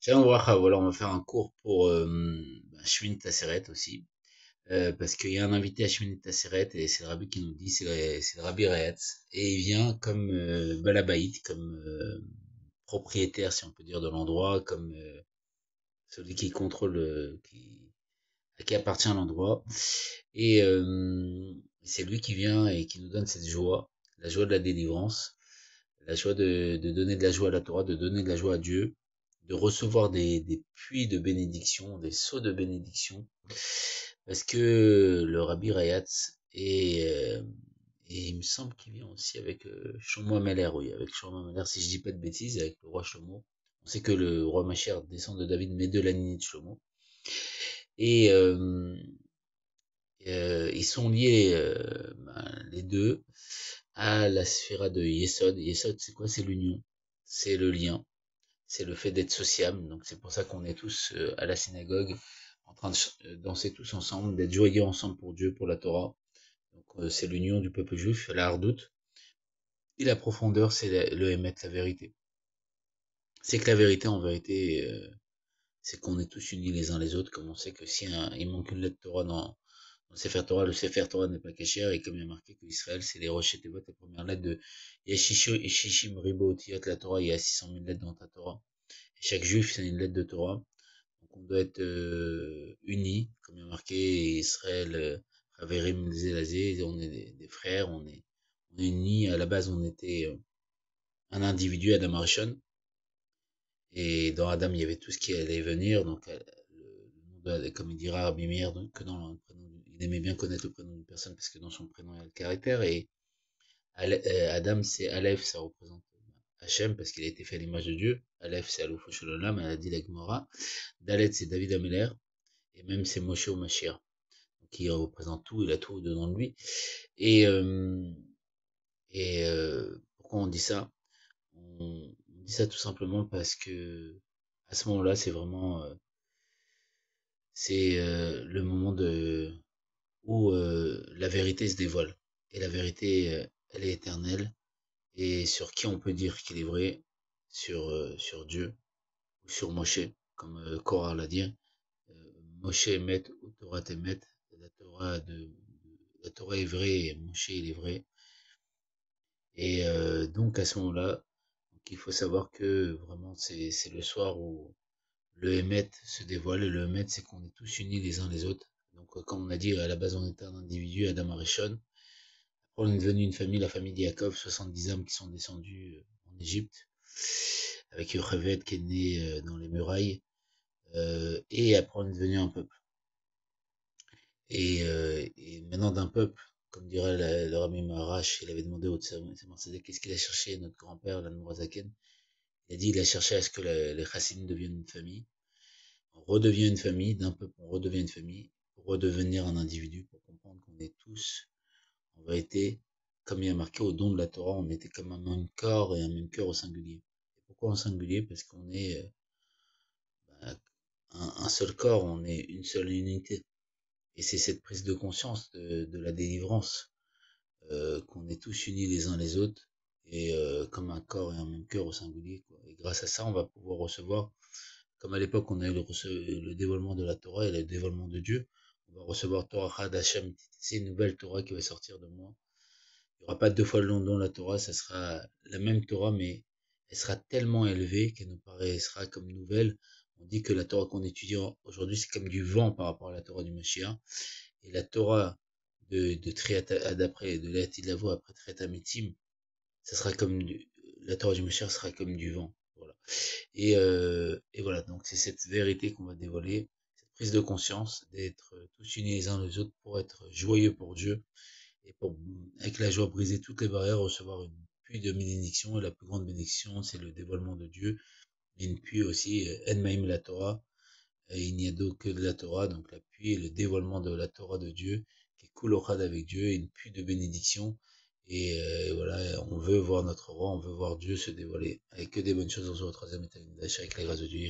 Shalom Bracha, voilà, on va faire un cours pour Shmini Tasseret aussi, parce qu'il y a un invité à Shmini Tasseret et c'est le rabbi qui nous dit, c'est le rabbi Rayatz, et il vient comme Balabaït, comme propriétaire, si on peut dire, de l'endroit, comme celui qui contrôle, à qui appartient l'endroit, et c'est lui qui vient et qui nous donne cette joie, la joie de la délivrance, la joie de donner de la joie à la Torah, de donner de la joie à Dieu, de recevoir des puits de bénédiction, des seaux de bénédiction, parce que le Rabbi Rayatz et il me semble qu'il vient aussi avec Shlomo Ameler, oui, avec Shlomo Ameler, si je dis pas de bêtises, avec le roi Shlomo. On sait que le roi Mashiach descend de David, mais de la lignée de Shlomo. Et ils sont liés, les deux, à la sphère de Yesod. Yesod, c'est quoi? C'est l'union, c'est le lien, c'est le fait d'être sociable. Donc c'est pour ça qu'on est tous à la synagogue, en train de danser tous ensemble, d'être joyeux ensemble pour Dieu, pour la Torah. Donc c'est l'union du peuple juif, la hardoute. Et la profondeur, c'est le émet, la vérité. C'est que la vérité, en vérité, c'est qu'on est tous unis les uns les autres, comme on sait que si il manque une lettre Torah dans le Sefer Torah, le Sefer Torah n'est pas caché, et comme il y a marqué que Israël, c'est les roches et Tevot, la première lettre de Yeshishim Ribo Otiyot, la Torah, il y a 600 000 lettres dans ta Torah. Et chaque juif, c'est une lettre de Torah. Donc on doit être unis, comme il y a marqué Israël, Haverim Zelazé, on est des frères, on est unis. À la base, on était un individu, Adam Arishon, et dans Adam, il y avait tout ce qui allait venir. Donc, comme il dira Rabbi Meir, que dans le prénom, il aimait bien connaître le prénom d'une personne parce que dans son prénom, il y a le caractère. Et Adam, c'est Aleph, ça représente Hachem parce qu'il a été fait à l'image de Dieu. Aleph, c'est Aloufo Shalom, elle a dit la Gemara. Dalet, c'est David Ameler. Et même, c'est Moshe ou Mashiach. Donc, il représente tout, il a tout dedans de lui. Et, pourquoi on dit ça? On dit ça tout simplement parce que à ce moment-là, c'est vraiment c'est le moment où la vérité se dévoile. Et la vérité, elle est éternelle. Et sur qui on peut dire qu'il est vrai? Sur Dieu ou sur Moshe, comme Korah l'a dit. Moshe Emet ou Torah Temet. La Torah est vraie et Moshe il est vrai. Et donc à ce moment-là, il faut savoir que vraiment c'est le soir où le Hémet se dévoile. Et le Hémet, c'est qu'on est tous unis les uns les autres. Donc, comme on a dit, à la base, on était un individu, Adam Arishon. Après, on est devenu une famille, la famille de Yaakov, 70 âmes qui sont descendues en Égypte, avec Yocheved qui est né dans les murailles. Et après, on est devenu un peuple. Et maintenant, d'un peuple, comme dirait le Rami Maharash, il avait demandé au Tzemach qu'est-ce qu'il a cherché, notre grand-père, l'Anmorazaken. Il a dit il a cherché à ce que les Chassidim deviennent une famille. On redevient une famille, d'un peuple on redevient une famille, pour redevenir un individu, pour comprendre qu'on est tous, en vérité, comme il y a marqué au don de la Torah, on était comme un même corps et un même cœur au singulier. Et pourquoi au singulier? Parce qu'on est bah, un seul corps, on est une seule unité. Et c'est cette prise de conscience de la délivrance, qu'on est tous unis les uns les autres, et comme un corps et un même cœur au singulier, quoi. Et grâce à ça, on va pouvoir recevoir. Comme à l'époque, on a eu le dévoilement de la Torah et le dévoilement de Dieu, on va recevoir Torah Chad Hashem, c'est une nouvelle Torah qui va sortir de moi. Il n'y aura pas deux fois le nom de la Torah, ça sera la même Torah, mais elle sera tellement élevée qu'elle nous paraîtra comme nouvelle. On dit que la Torah qu'on étudie aujourd'hui, c'est comme du vent par rapport à la Torah du Mashiach. Et la Torah de Triat d'après, de Léati Lavo après Triat Amitim, ça sera comme la Torah du Mashiach sera comme du vent. Voilà. Et voilà, donc c'est cette vérité qu'on va dévoiler, cette prise de conscience d'être tous unis les uns les autres pour être joyeux pour Dieu et pour, avec la joie, briser toutes les barrières, recevoir une pluie de bénédiction. Et la plus grande bénédiction, c'est le dévoilement de Dieu. Mais une pluie aussi, Enmaïm la Torah, et il n'y a d'eau que de la Torah, donc la pluie et le dévoilement de la Torah de Dieu, qui est Kulochad avec Dieu, et une pluie de bénédiction. Et voilà, on veut voir notre roi, on veut voir Dieu se dévoiler. Avec que des bonnes choses, on se retrouve au troisième étage avec la grâce de Dieu.